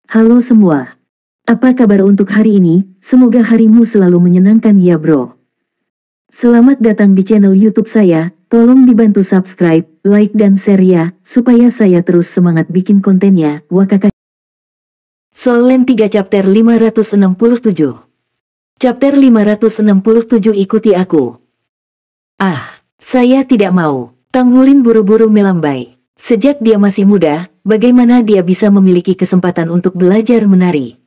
Halo semua. Apa kabar untuk hari ini? Semoga harimu selalu menyenangkan ya bro. Selamat datang di channel YouTube saya. Tolong dibantu subscribe, like dan share ya, supaya saya terus semangat bikin kontennya. Wakakak. Soalen 3 chapter 567. Chapter 567 ikuti aku. Saya tidak mau. Tanggulin buru-buru melambai. Sejak dia masih muda, bagaimana dia bisa memiliki kesempatan untuk belajar menari?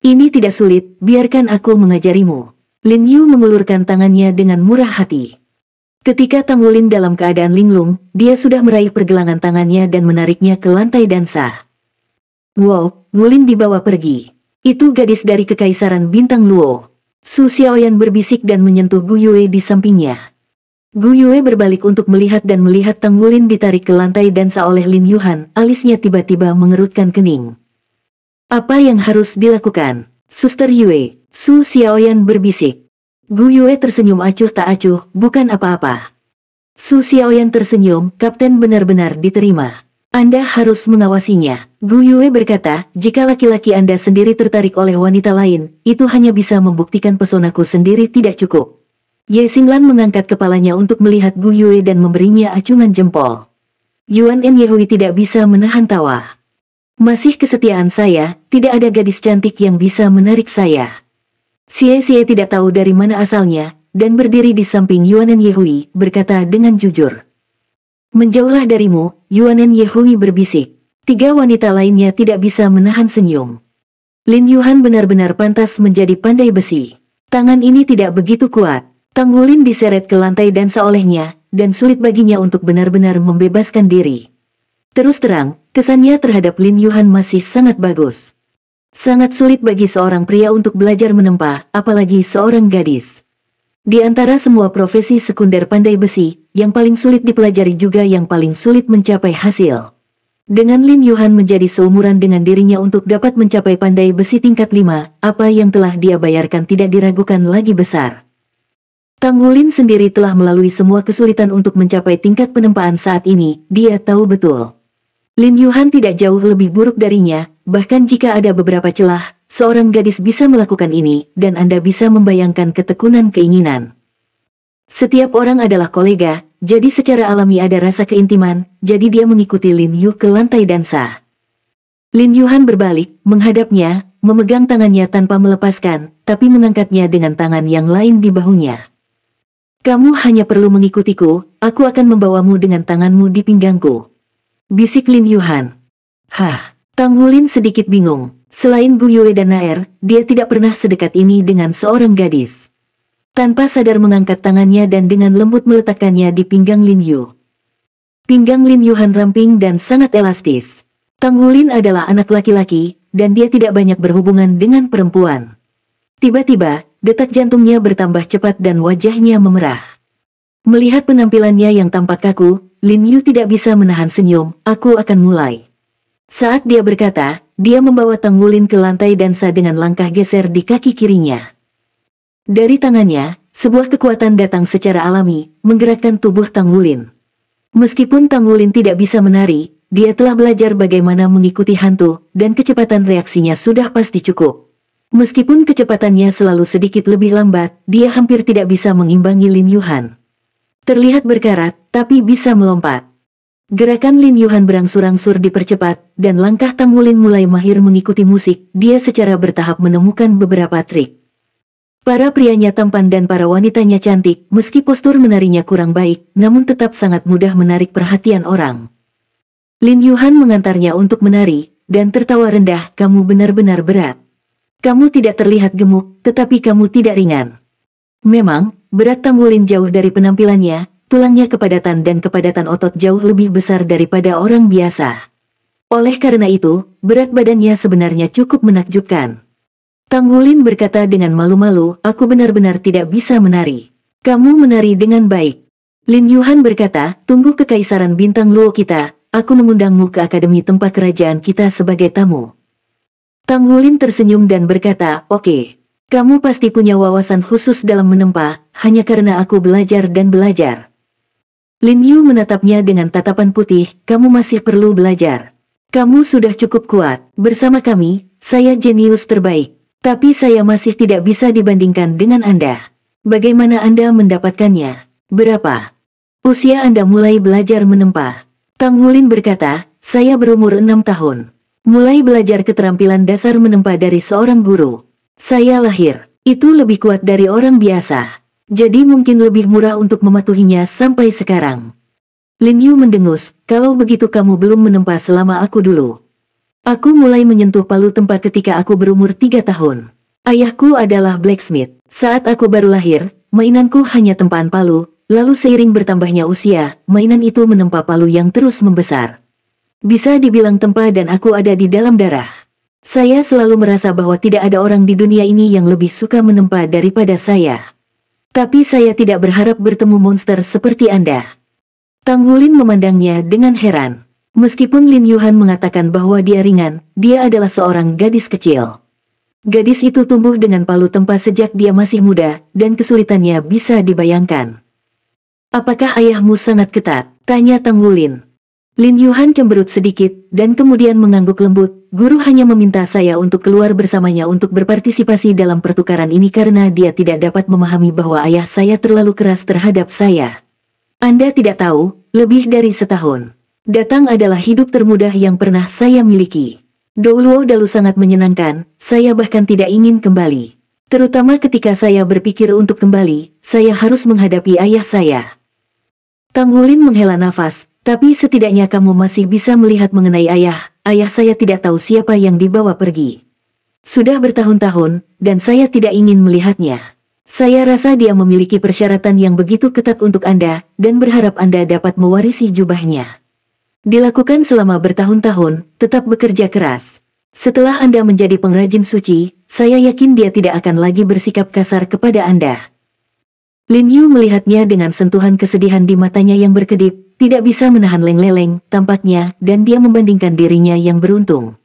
Ini tidak sulit, biarkan aku mengajarimu. Lin Yu mengulurkan tangannya dengan murah hati. Ketika Tanggulin dalam keadaan linglung, dia sudah meraih pergelangan tangannya dan menariknya ke lantai dansa. Wow, Wulin dibawa pergi. Itu gadis dari Kekaisaran Bintang Luo. Su Xiaoyan berbisik dan menyentuh Gu Yue di sampingnya. Gu Yue berbalik untuk melihat Tanggulin ditarik ke lantai dansa oleh Lin Yuhan, alisnya tiba-tiba mengerutkan kening. Apa yang harus dilakukan? Suster Yue, Su Xiaoyan berbisik. Gu Yue tersenyum acuh tak acuh, bukan apa-apa. Su Xiaoyan tersenyum, Kapten benar-benar diterima. Anda harus mengawasinya. Gu Yue berkata, jika laki-laki Anda sendiri tertarik oleh wanita lain, itu hanya bisa membuktikan pesonaku sendiri tidak cukup. Ye Xinglan mengangkat kepalanya untuk melihat Gu Yue dan memberinya acungan jempol. Yuan En Yehui tidak bisa menahan tawa. Masih kesetiaan saya, tidak ada gadis cantik yang bisa menarik saya. Xie tidak tahu dari mana asalnya, dan berdiri di samping Yuan En Yehui, berkata dengan jujur. Menjauhlah darimu, Yuan En Yehui berbisik. 3 wanita lainnya tidak bisa menahan senyum. Lin Yuhan benar-benar pantas menjadi pandai besi. Tangan ini tidak begitu kuat. Tanggulin diseret ke lantai dansa olehnya, dan sulit baginya untuk benar-benar membebaskan diri. Terus terang, kesannya terhadap Lin Yuhan masih sangat bagus. Sangat sulit bagi seorang pria untuk belajar menempa, apalagi seorang gadis. Di antara semua profesi sekunder pandai besi, yang paling sulit dipelajari juga yang paling sulit mencapai hasil. Dengan Lin Yuhan menjadi seumuran dengan dirinya untuk dapat mencapai pandai besi tingkat 5, apa yang telah dia bayarkan tidak diragukan lagi besar. Tanggulin sendiri telah melalui semua kesulitan untuk mencapai tingkat penempaan saat ini, dia tahu betul. Lin Yuhan tidak jauh lebih buruk darinya, bahkan jika ada beberapa celah, seorang gadis bisa melakukan ini, dan Anda bisa membayangkan ketekunan keinginan. Setiap orang adalah kolega, jadi secara alami ada rasa keintiman, jadi dia mengikuti Lin Yu ke lantai dansa. Lin Yuhan berbalik, menghadapnya, memegang tangannya tanpa melepaskan, tapi mengangkatnya dengan tangan yang lain di bahunya. Kamu hanya perlu mengikutiku, aku akan membawamu dengan tanganmu di pinggangku. Bisik Lin Yuhan. Tanggulin sedikit bingung. Selain Gu Yue dan Naer, dia tidak pernah sedekat ini dengan seorang gadis. Tanpa sadar mengangkat tangannya dan dengan lembut meletakkannya di pinggang Lin Yu. Pinggang Lin Yuhan ramping dan sangat elastis. Tanggulin adalah anak laki-laki, dan dia tidak banyak berhubungan dengan perempuan. Tiba-tiba, detak jantungnya bertambah cepat dan wajahnya memerah. Melihat penampilannya yang tampak kaku, Lin Yu tidak bisa menahan senyum. Aku akan mulai. Saat dia berkata, dia membawa Tanggulin ke lantai dansa dengan langkah geser di kaki kirinya. Dari tangannya, sebuah kekuatan datang secara alami, menggerakkan tubuh Tanggulin. Meskipun Tanggulin tidak bisa menari, dia telah belajar bagaimana mengikuti hantu, dan kecepatan reaksinya sudah pasti cukup. Meskipun kecepatannya selalu sedikit lebih lambat, dia hampir tidak bisa mengimbangi Lin Yuhan. Terlihat berkarat, tapi bisa melompat. Gerakan Lin Yuhan berangsur-angsur dipercepat, dan langkah Tanggulin mulai mahir mengikuti musik. Dia secara bertahap menemukan beberapa trik. Para prianya tampan dan para wanitanya cantik, meski postur menarinya kurang baik, namun tetap sangat mudah menarik perhatian orang. Lin Yuhan mengantarnya untuk menari, dan tertawa rendah, kamu benar-benar berat. Kamu tidak terlihat gemuk, tetapi kamu tidak ringan. Memang, berat Tanggulin jauh dari penampilannya, tulangnya kepadatan dan kepadatan otot jauh lebih besar daripada orang biasa. Oleh karena itu, berat badannya sebenarnya cukup menakjubkan. Tanggulin berkata dengan malu-malu, aku benar-benar tidak bisa menari. Kamu menari dengan baik. Lin Yuhan berkata, tunggu Kekaisaran Bintang Luo kita, aku mengundangmu ke akademi tempat kerajaan kita sebagai tamu. Tanggulin tersenyum dan berkata, oke. Kamu pasti punya wawasan khusus dalam menempa, hanya karena aku belajar dan belajar. Lin Yu menatapnya dengan tatapan putih, kamu masih perlu belajar. Kamu sudah cukup kuat. Bersama kami, saya jenius terbaik. Tapi saya masih tidak bisa dibandingkan dengan Anda. Bagaimana Anda mendapatkannya? Berapa usia Anda mulai belajar menempa? Tang Hulin berkata, saya berumur 6 tahun. Mulai belajar keterampilan dasar menempa dari seorang guru. Saya lahir, itu lebih kuat dari orang biasa. Jadi mungkin lebih murah untuk mematuhinya sampai sekarang. Lin Yu mendengus, kalau begitu kamu belum menempa selama aku dulu. Aku mulai menyentuh palu tempa ketika aku berumur 3 tahun. Ayahku adalah blacksmith. Saat aku baru lahir, mainanku hanya tempaan palu, lalu seiring bertambahnya usia, mainan itu menempa palu yang terus membesar. Bisa dibilang tempa dan aku ada di dalam darah. Saya selalu merasa bahwa tidak ada orang di dunia ini yang lebih suka menempa daripada saya. Tapi saya tidak berharap bertemu monster seperti Anda. Tang Hulin memandangnya dengan heran. Meskipun Lin Yuhan mengatakan bahwa dia ringan, dia adalah seorang gadis kecil. Gadis itu tumbuh dengan palu tempa sejak dia masih muda, dan kesulitannya bisa dibayangkan. Apakah ayahmu sangat ketat? Tanya Tang Hulin. Lin Yuhan cemberut sedikit, dan kemudian mengangguk lembut. Guru hanya meminta saya untuk keluar bersamanya untuk berpartisipasi dalam pertukaran ini karena dia tidak dapat memahami bahwa ayah saya terlalu keras terhadap saya. Anda tidak tahu, lebih dari setahun. Datang adalah hidup termudah yang pernah saya miliki. Douluo Dalu sangat menyenangkan, saya bahkan tidak ingin kembali. Terutama ketika saya berpikir untuk kembali, saya harus menghadapi ayah saya. Tang Hulin menghela nafas, tapi setidaknya kamu masih bisa melihat mengenai ayah. Ayah saya tidak tahu siapa yang dibawa pergi. Sudah bertahun-tahun, dan saya tidak ingin melihatnya. Saya rasa dia memiliki persyaratan yang begitu ketat untuk Anda, dan berharap Anda dapat mewarisi jubahnya. Dilakukan selama bertahun-tahun, tetap bekerja keras. Setelah Anda menjadi pengrajin suci, saya yakin dia tidak akan lagi bersikap kasar kepada Anda. Lin Yu melihatnya dengan sentuhan kesedihan di matanya yang berkedip, tidak bisa menahan leng-leleng, tampaknya, dan dia membandingkan dirinya yang beruntung.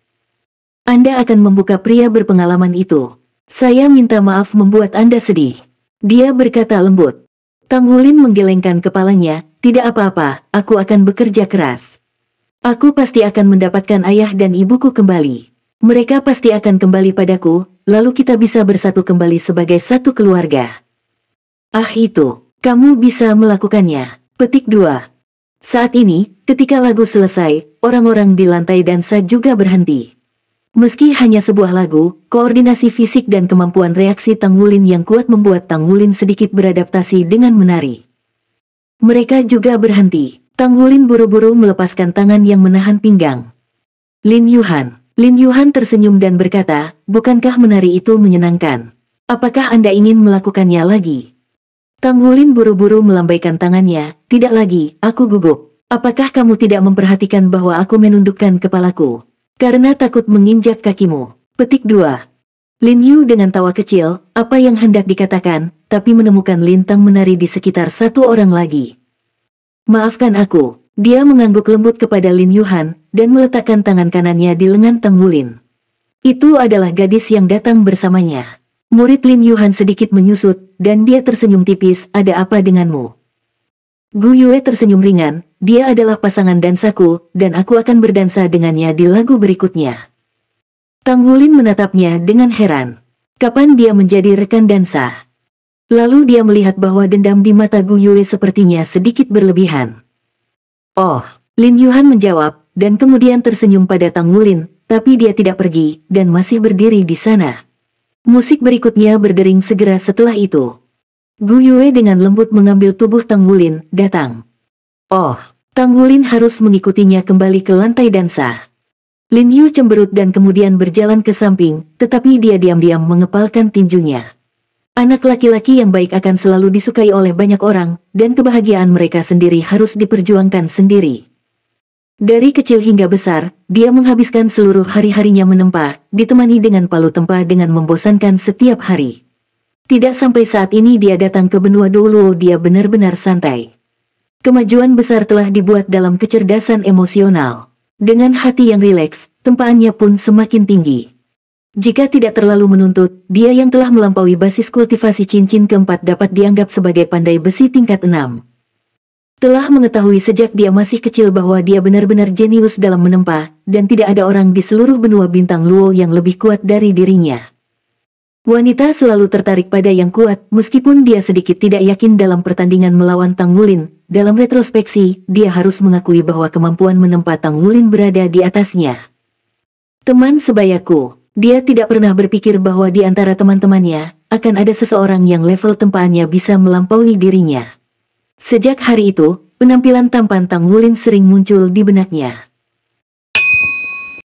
Anda akan membuka pria berpengalaman itu. Saya minta maaf membuat Anda sedih. Dia berkata lembut. Tang Hulin menggelengkan kepalanya, tidak apa-apa, aku akan bekerja keras. Aku pasti akan mendapatkan ayah dan ibuku kembali. Mereka pasti akan kembali padaku, lalu kita bisa bersatu kembali sebagai satu keluarga. Ah itu, kamu bisa melakukannya. Petik 2. Saat ini, ketika lagu selesai, orang-orang di lantai dansa juga berhenti. Meski hanya sebuah lagu, koordinasi fisik dan kemampuan reaksi Tang Hulin yang kuat membuat Tang Hulin sedikit beradaptasi dengan menari. Mereka juga berhenti. Tang Hulin buru-buru melepaskan tangan yang menahan pinggang Lin Yuhan. Lin Yuhan tersenyum dan berkata, bukankah menari itu menyenangkan? Apakah Anda ingin melakukannya lagi? Tang Hulin buru-buru melambaikan tangannya, tidak lagi, aku gugup. Apakah kamu tidak memperhatikan bahwa aku menundukkan kepalaku? Karena takut menginjak kakimu. Petik 2. Lin Yu dengan tawa kecil, apa yang hendak dikatakan, tapi menemukan lintang menari di sekitar satu orang lagi. Maafkan aku. Dia mengangguk lembut kepada Lin Yuhan, dan meletakkan tangan kanannya di lengan Tang Hulin. Itu adalah gadis yang datang bersamanya. Murid Lin Yuhan sedikit menyusut, dan dia tersenyum tipis, ada apa denganmu? Gu Yue tersenyum ringan, dia adalah pasangan dansaku, dan aku akan berdansa dengannya di lagu berikutnya. Tang Hulin menatapnya dengan heran. Kapan dia menjadi rekan dansa? Lalu dia melihat bahwa dendam di mata Gu Yue sepertinya sedikit berlebihan. Oh, Lin Yuhan menjawab, dan kemudian tersenyum pada Tang Hulin, tapi dia tidak pergi, dan masih berdiri di sana. Musik berikutnya berdering segera setelah itu. Gu Yue dengan lembut mengambil tubuh Tang Hulin, datang. Oh, Tang Hulin harus mengikutinya kembali ke lantai dansa. Lin Yu cemberut dan kemudian berjalan ke samping, tetapi dia diam-diam mengepalkan tinjunya. Anak laki-laki yang baik akan selalu disukai oleh banyak orang, dan kebahagiaan mereka sendiri harus diperjuangkan sendiri. Dari kecil hingga besar, dia menghabiskan seluruh hari-harinya menempa, ditemani dengan palu tempa dengan membosankan setiap hari. Tidak sampai saat ini dia datang ke benua Douluo dia benar-benar santai. Kemajuan besar telah dibuat dalam kecerdasan emosional. Dengan hati yang rileks, tempaannya pun semakin tinggi. Jika tidak terlalu menuntut, dia yang telah melampaui basis kultivasi cincin keempat dapat dianggap sebagai pandai besi tingkat 6. Telah mengetahui sejak dia masih kecil bahwa dia benar-benar jenius dalam menempa, dan tidak ada orang di seluruh benua bintang Luo yang lebih kuat dari dirinya. Wanita selalu tertarik pada yang kuat, meskipun dia sedikit tidak yakin dalam pertandingan melawan Tang Wulin. Dalam retrospeksi, dia harus mengakui bahwa kemampuan menempa Tang Wulin berada di atasnya. Teman sebayaku, dia tidak pernah berpikir bahwa di antara teman-temannya, akan ada seseorang yang level tempaannya bisa melampaui dirinya. Sejak hari itu, penampilan tampan Tang Wulin sering muncul di benaknya.